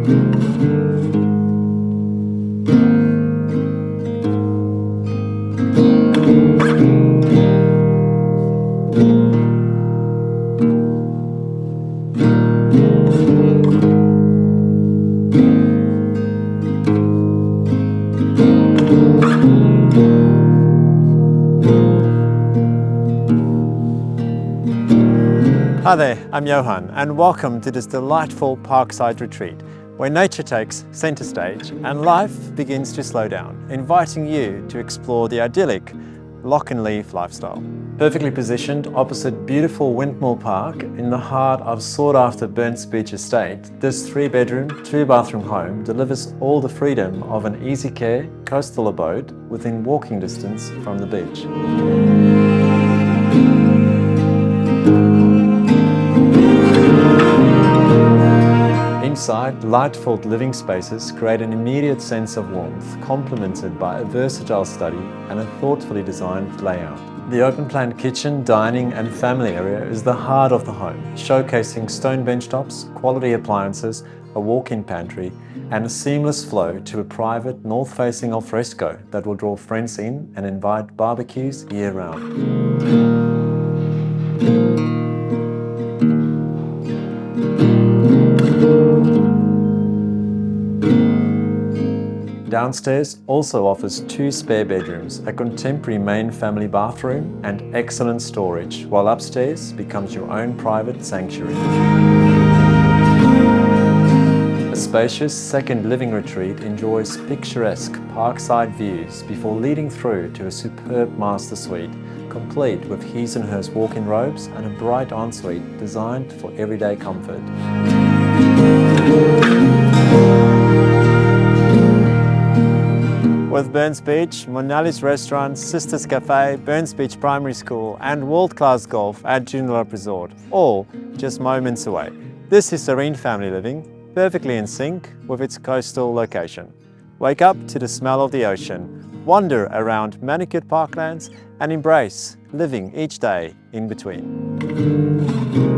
Hi there, I'm Johann and welcome to this delightful parkside retreat where nature takes centre stage and life begins to slow down, inviting you to explore the idyllic lock and leaf lifestyle. Perfectly positioned opposite beautiful Windmill Park in the heart of sought-after Burns Beach estate, this 3-bedroom, 2-bathroom home delivers all the freedom of an easy-care coastal abode within walking distance from the beach. Inside, delightful living spaces create an immediate sense of warmth, complemented by a versatile study and a thoughtfully designed layout. The open-plan kitchen, dining and family area is the heart of the home, showcasing stone benchtops, quality appliances, a walk-in pantry and a seamless flow to a private north-facing alfresco that will draw friends in and invite barbecues year-round. Downstairs also offers 2 spare bedrooms, a contemporary main family bathroom and excellent storage, while upstairs becomes your own private sanctuary. A spacious second living retreat enjoys picturesque parkside views before leading through to a superb master suite, complete with his and hers walk-in robes and a bright ensuite designed for everyday comfort. With Burns Beach, Monali's Restaurant, Sisters Cafe, Burns Beach Primary School and world-class golf at Joondalup Resort, all just moments away. This is serene family living, perfectly in sync with its coastal location. Wake up to the smell of the ocean, wander around manicured parklands and embrace living each day in between.